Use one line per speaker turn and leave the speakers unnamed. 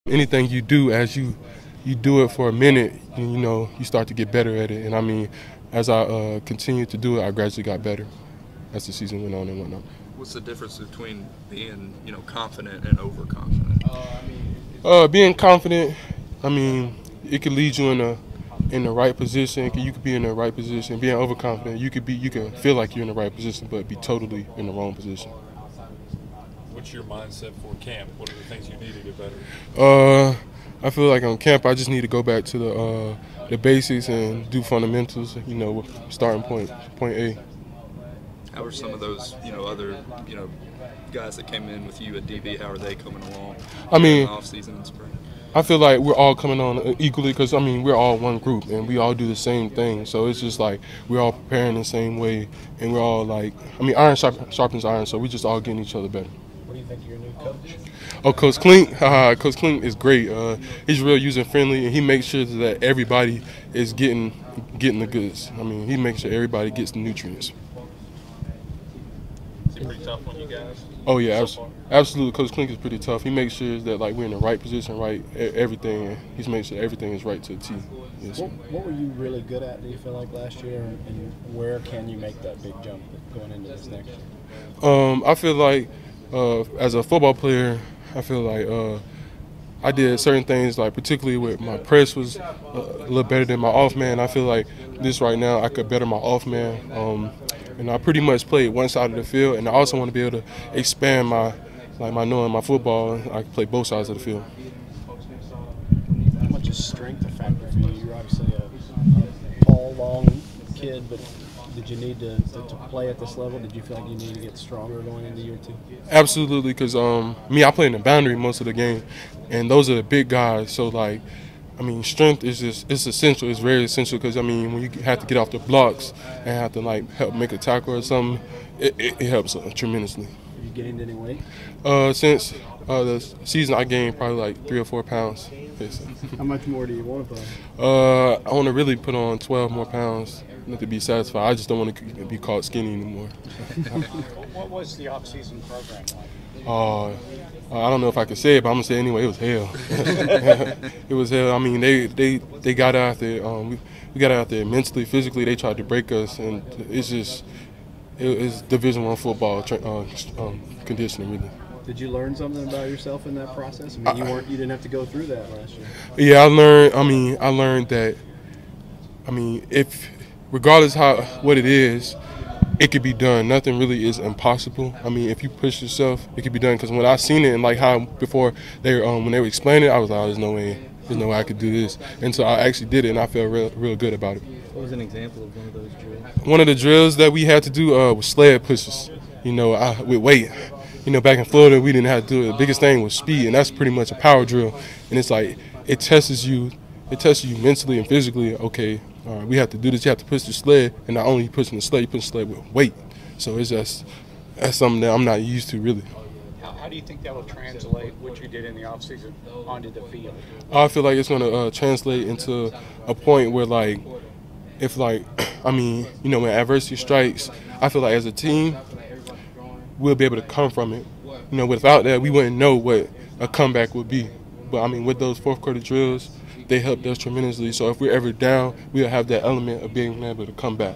Anything you do, as you do it for a minute, you start to get better at it. And I mean, as I continued to do it, I gradually got better as the season went on and whatnot.
What's the difference between being, confident and overconfident?
Being confident, I mean, it could lead you in the right position. You could be in the right position. Being overconfident, you can feel like you're in the right position, but be totally in the wrong position.
What's your mindset for camp? What are the things you need to get better?
I feel like on camp, I just need to go back to the basics and do fundamentals. Starting point A.
How are some of those, other, guys that came in with you at DB? How are they coming along?
I mean,
off season and spring.
I feel like we're all coming on equally because, I mean, we're all one group and we all do the same thing. So it's just like we're all preparing the same way and we're all like, I mean, iron sharpens iron, so we just all getting each other better.
What do you think of your new coach?
Oh, Coach Klink. Coach Klink is great. He's real user-friendly and he makes sure that everybody is getting the goods. I mean, he makes sure everybody gets the nutrients.
Is he pretty tough on you guys?
Oh yeah, absolutely. Coach Klink is pretty tough. He makes sure that we're in the right position, right everything. He's making sure everything is right to the T. Yes.
What were you really good at, do you feel like, last year, and where can you make that big jump going into this next year?
I feel like as a football player, I feel like I did certain things, like particularly with my press was a little better than my off man. I feel like this right now I could better my off man. And I pretty much played one side of the field, and I also want to be able to expand my knowing my football. I can play both sides of the field.
How much is strength a factor for you? You're obviously a tall, long kid, but did you need to play at this level? Did you feel like you needed to get stronger going into year two?
Absolutely, because I play in the boundary most of the game, and those are the big guys. So I mean, strength is it's essential. It's very essential because, I mean, when you have to get off the blocks and have to, help make a tackle or something, it helps tremendously.
Have you gained any weight?
Since the season, I gained probably 3 or 4 pounds.
How much more do you want to put on?
I want to really put on 12 more pounds not to be satisfied. I just don't want to be called skinny anymore.
What was the off-season program like?
I don't know if I could say it, but I'm gonna say it anyway. It was hell. It was hell. I mean, they got out there. We got out there mentally, physically. They tried to break us, and it's Division I football conditioning, really.
Did you learn something about yourself in that process? I mean, you didn't have to go through that last year.
Yeah, I learned that. I mean, regardless what it is, it could be done. Nothing really is impossible. I mean, if you push yourself, it could be done. Because when I seen it and how before when they were explaining it, I was like, oh, there's no way I could do this. And so I actually did it, and I felt real good about it.
What was an example of one of those drills?
One of the drills that we had to do was sled pushes. With weight. Back in Florida, we didn't have to do it. The biggest thing was speed, and that's pretty much a power drill. And it's it tests you mentally and physically. Okay, we have to do this. You have to push the sled, and not only pushing the sled, you push the sled with weight. So that's something that I'm not used to, really.
How do you think that will translate what you did in the offseason onto the field?
I feel like it's going to translate into a point where, when adversity strikes, I feel like as a team, we'll be able to come from it. Without that, we wouldn't know what a comeback would be. But, I mean, with those fourth quarter drills, they helped us tremendously. So if we're ever down, we'll have that element of being able to come back.